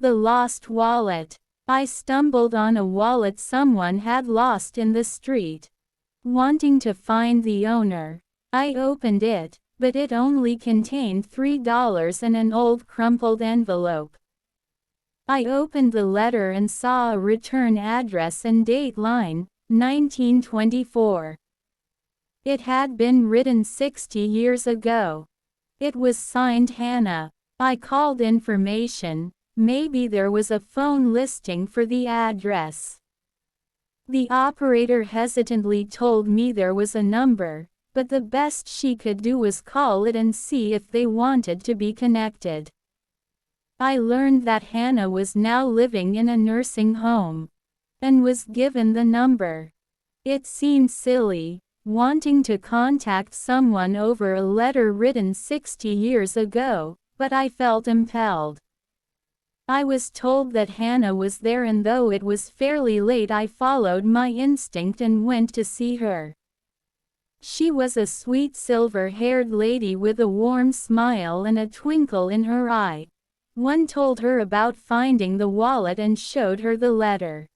The lost wallet. I stumbled on a wallet someone had lost in the street. Wanting to find the owner, I opened it, but it only contained $3 and an old crumpled envelope. I opened the letter and saw a return address and date line, 1924. It had been written 60 years ago. It was signed Hannah. I called information. Maybe there was a phone listing for the address. The operator hesitantly told me there was a number, but the best she could do was call it and see if they wanted to be connected. I learned that Hannah was now living in a nursing home, and was given the number. It seemed silly, wanting to contact someone over a letter written 60 years ago, but I felt impelled. I was told that Hannah was there, and though it was fairly late, I followed my instinct and went to see her. She was a sweet silver-haired lady with a warm smile and a twinkle in her eye. One told her about finding the wallet and showed her the letter.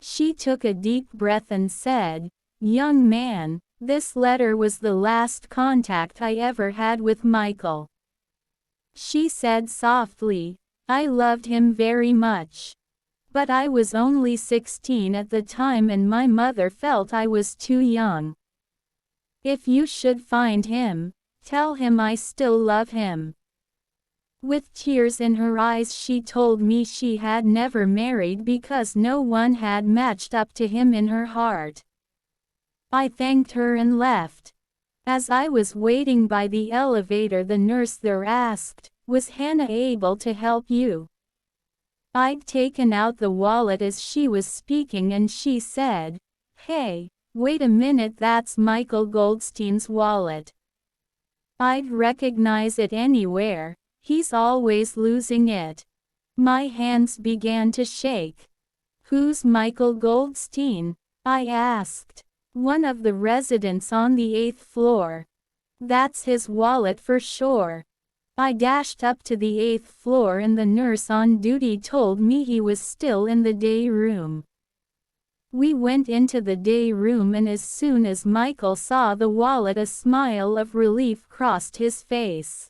She took a deep breath and said, "Young man, this letter was the last contact I ever had with Michael." She said softly, "I loved him very much. But I was only 16 at the time and my mother felt I was too young. If you should find him, tell him I still love him." With tears in her eyes she told me she had never married because no one had matched up to him in her heart. I thanked her and left. As I was waiting by the elevator, the nurse there asked, "Was Hannah able to help you?" I'd taken out the wallet as she was speaking and she said, "Hey, wait a minute, that's Michael Goldstein's wallet. I'd recognize it anywhere. He's always losing it." My hands began to shake. "Who's Michael Goldstein?" I asked. "One of the residents on the 8th floor. That's his wallet for sure." I dashed up to the 8th floor and the nurse on duty told me he was still in the day room. We went into the day room and as soon as Michael saw the wallet, a smile of relief crossed his face.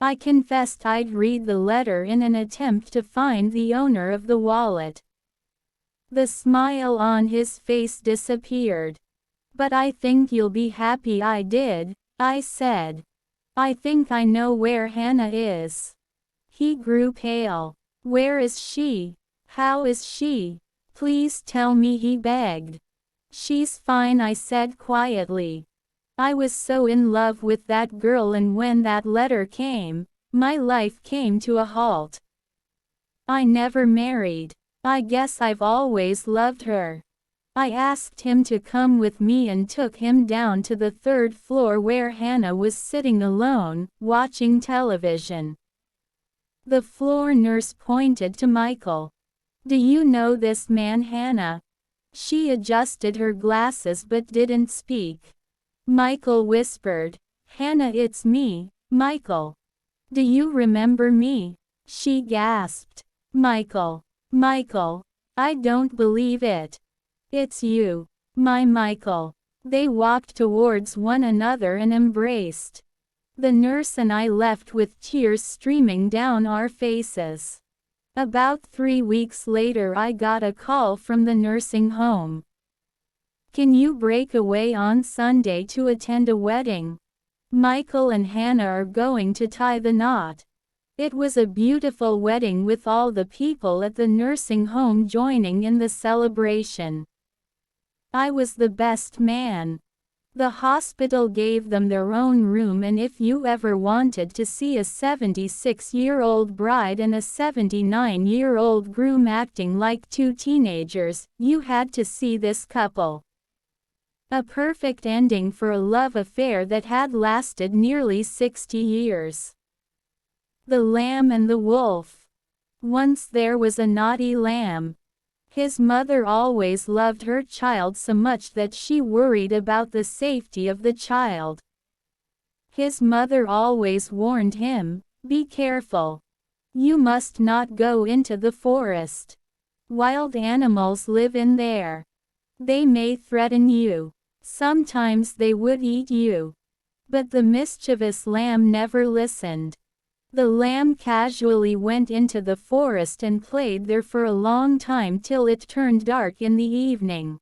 I confessed I'd read the letter in an attempt to find the owner of the wallet. The smile on his face disappeared. "But I think you'll be happy I did," I said. "I think I know where Hannah is." He grew pale. "Where is she? How is she? Please tell me," he begged. "She's fine," I said quietly. I was so in love with that girl, and when that letter came, my life came to a halt. I never married. I guess I've always loved her. I asked him to come with me and took him down to the 3rd floor where Hannah was sitting alone, watching television. The floor nurse pointed to Michael. "Do you know this man, Hannah?" She adjusted her glasses but didn't speak. Michael whispered, "Hannah, it's me, Michael. Do you remember me?" She gasped. "Michael. Michael. I don't believe it. It's you. My Michael." They walked towards one another and embraced. The nurse and I left with tears streaming down our faces. About 3 weeks later I got a call from the nursing home. "Can you break away on Sunday to attend a wedding? Michael and Hannah are going to tie the knot." It was a beautiful wedding with all the people at the nursing home joining in the celebration. I was the best man. The hospital gave them their own room, and if you ever wanted to see a 76-year-old bride and a 79-year-old groom acting like two teenagers, you had to see this couple. A perfect ending for a love affair that had lasted nearly 60 years. The Lamb and the Wolf. Once there was a naughty lamb. His mother always loved her child so much that she worried about the safety of the child. His mother always warned him, "Be careful. You must not go into the forest. Wild animals live in there. They may threaten you. Sometimes they would eat you. But the mischievous lamb never listened. The lamb casually went into the forest and played there for a long time till it turned dark in the evening.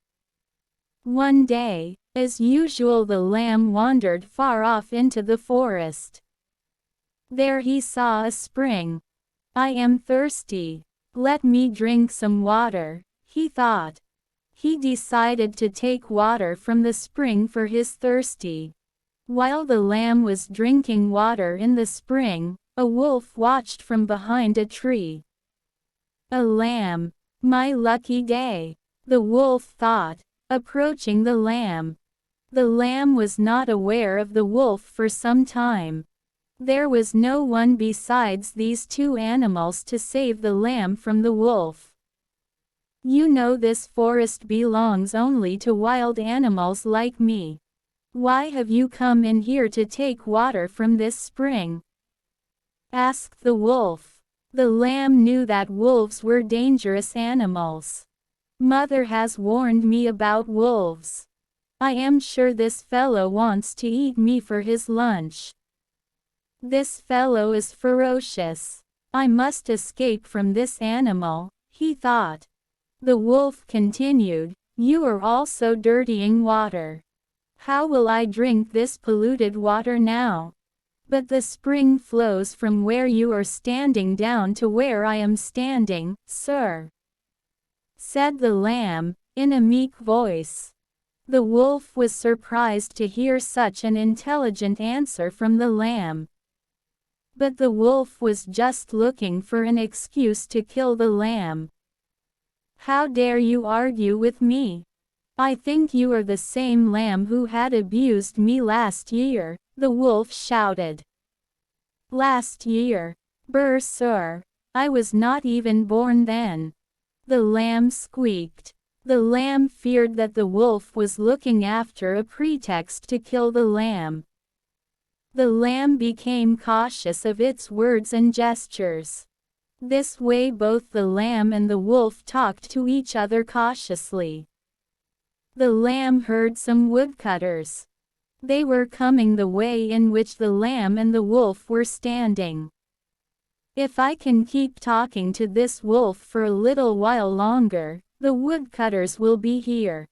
One day, as usual, the lamb wandered far off into the forest. There he saw a spring. I am thirsty. Let me drink some water, he thought. He decided to take water from the spring for his thirsty. While the lamb was drinking water in the spring, a wolf watched from behind a tree. A lamb. My lucky day, the wolf thought, approaching the lamb. The lamb was not aware of the wolf for some time. There was no one besides these two animals to save the lamb from the wolf. You know this forest belongs only to wild animals like me. Why have you come in here to take water from this spring? Asked the wolf. The lamb knew that wolves were dangerous animals. Mother has warned me about wolves. I am sure this fellow wants to eat me for his lunch. This fellow is ferocious. I must escape from this animal, he thought. The wolf continued, You are also dirtying water. How will I drink this polluted water now? But the spring flows from where you are standing down to where I am standing, sir, said the lamb, in a meek voice. The wolf was surprised to hear such an intelligent answer from the lamb. But the wolf was just looking for an excuse to kill the lamb. How dare you argue with me? I think you are the same lamb who had abused me last year, the wolf shouted. Last year? Brr, sir. I was not even born then. The lamb squeaked. The lamb feared that the wolf was looking after a pretext to kill the lamb. The lamb became cautious of its words and gestures. This way both the lamb and the wolf talked to each other cautiously. The lamb heard some woodcutters. They were coming the way in which the lamb and the wolf were standing. If I can keep talking to this wolf for a little while longer, the woodcutters will be here.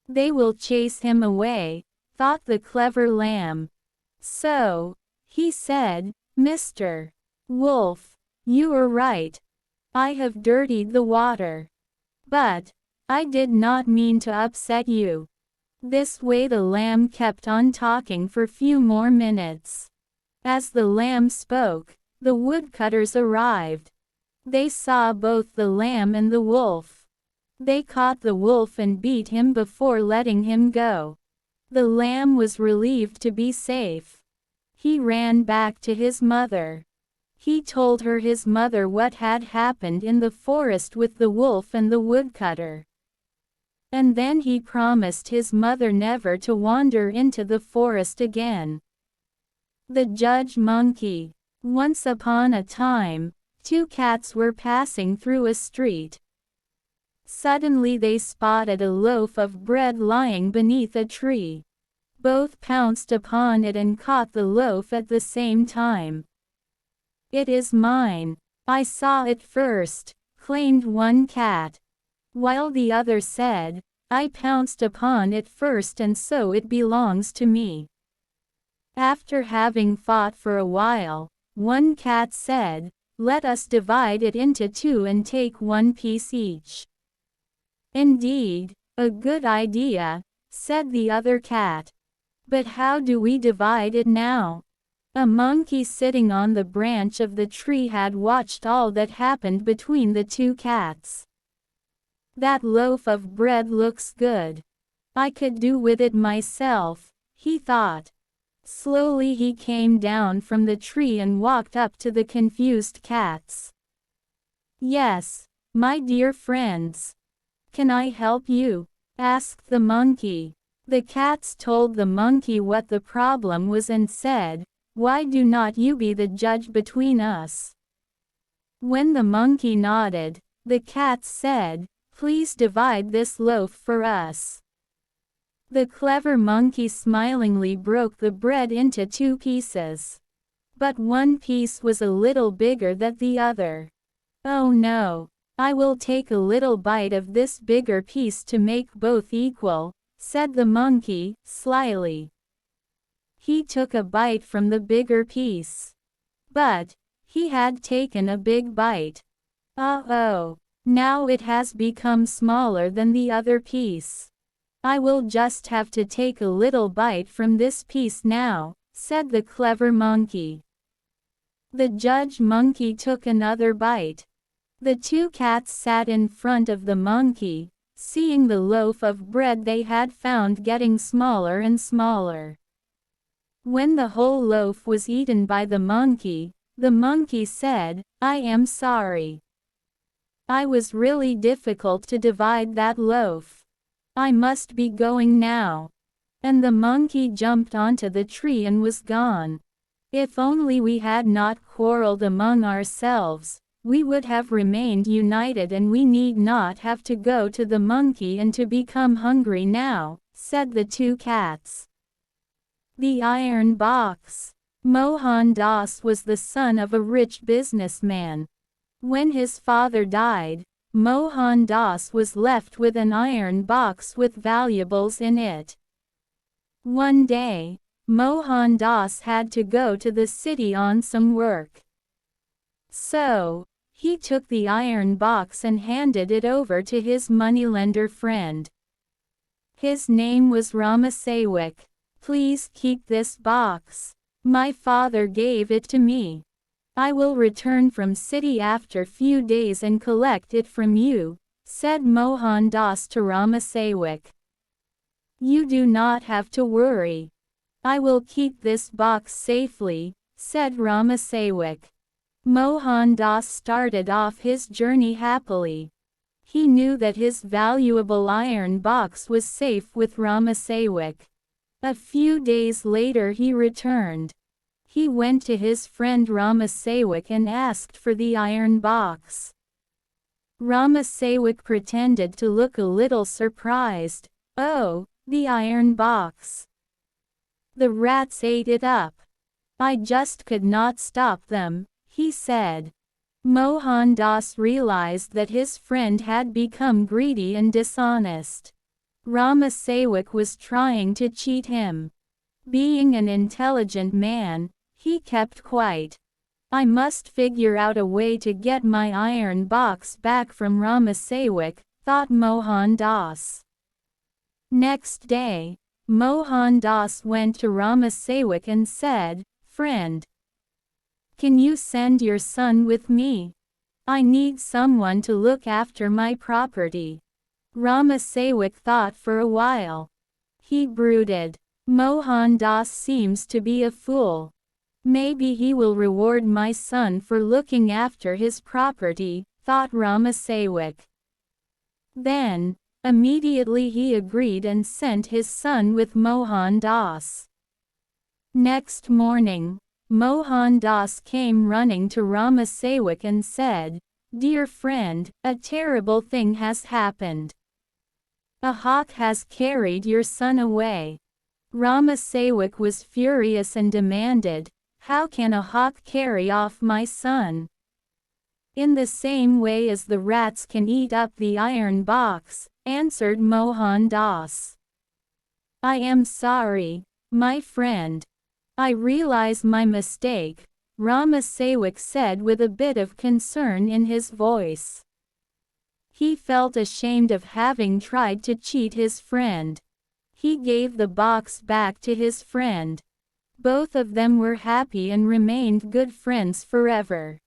They will chase him away, thought the clever lamb. So, he said, Mr. Wolf, you are right. I have dirtied the water. But I did not mean to upset you. This way the lamb kept on talking for few more minutes. As the lamb spoke, the woodcutters arrived. They saw both the lamb and the wolf. They caught the wolf and beat him before letting him go. The lamb was relieved to be safe. He ran back to his mother. He told her his mother what had happened in the forest with the wolf and the woodcutter. And then he promised his mother never to wander into the forest again. The Judge Monkey. Once upon a time, two cats were passing through a street. Suddenly they spotted a loaf of bread lying beneath a tree. Both pounced upon it and caught the loaf at the same time. It is mine. I saw it first, claimed one cat. While the other said, I pounced upon it first and so it belongs to me. After having fought for a while, one cat said, Let us divide it into two and take one piece each. Indeed, a good idea, said the other cat. But how do we divide it now? A monkey sitting on the branch of the tree had watched all that happened between the two cats. That loaf of bread looks good. I could do with it myself, he thought. Slowly he came down from the tree and walked up to the confused cats. Yes, my dear friends. Can I help you? Asked the monkey. The cats told the monkey what the problem was and said, Why do not you be the judge between us? When the monkey nodded, the cats said, "Please divide this loaf for us." The clever monkey smilingly broke the bread into 2 pieces. But one piece was a little bigger than the other. "Oh no, I will take a little bite of this bigger piece to make both equal," said the monkey, slyly. He took a bite from the bigger piece. But he had taken a big bite. Uh-oh, now it has become smaller than the other piece. "I will just have to take a little bite from this piece now," said the clever monkey. The judge monkey took another bite. The 2 cats sat in front of the monkey, seeing the loaf of bread they had found getting smaller and smaller. When the whole loaf was eaten by the monkey said, "I am sorry. I was really difficult to divide that loaf. I must be going now." And the monkey jumped onto the tree and was gone. If only we had not quarreled among ourselves, we would have remained united and we need not have to go to the monkey and to become hungry now, said the 2 cats. The Iron Box. Mohan Das was the son of a rich businessman. When his father died, Mohan Das was left with an iron box with valuables in it. One day, Mohan Das had to go to the city on some work. So, he took the iron box and handed it over to his moneylender friend. His name was Ramasewak. "Please keep this box. My father gave it to me. I will return from city after few days and collect it from you," said Mohan Das to Ramasewak. "You do not have to worry. I will keep this box safely," said Ramasewak. Mohan Das started off his journey happily. He knew that his valuable iron box was safe with Ramasewak. A few days later he returned. He went to his friend Ramasewak and asked for the iron box. Ramasewak pretended to look a little surprised. "Oh, the iron box. The rats ate it up. I just could not stop them," he said. Mohan Das realized that his friend had become greedy and dishonest. Ramasewak was trying to cheat him. Being an intelligent man, he kept quiet. "I must figure out a way to get my iron box back from Ramasewak," thought Mohan Das. Next day, Mohan Das went to Ramasewak and said, "Friend, can you send your son with me? I need someone to look after my property." Ramasewak thought for a while. He brooded. "Mohan Das seems to be a fool. Maybe he will reward my son for looking after his property," thought Ramasewak. Then, immediately he agreed and sent his son with Mohan Das. Next morning, Mohan Das came running to Ramasewak and said, "Dear friend, a terrible thing has happened. A hawk has carried your son away." Ramasewak was furious and demanded, "How can a hawk carry off my son?" "In the same way as the rats can eat up the iron box," answered Mohan Das. "I am sorry, my friend. I realize my mistake," Ramasewak said with a bit of concern in his voice. He felt ashamed of having tried to cheat his friend. He gave the box back to his friend. Both of them were happy and remained good friends forever.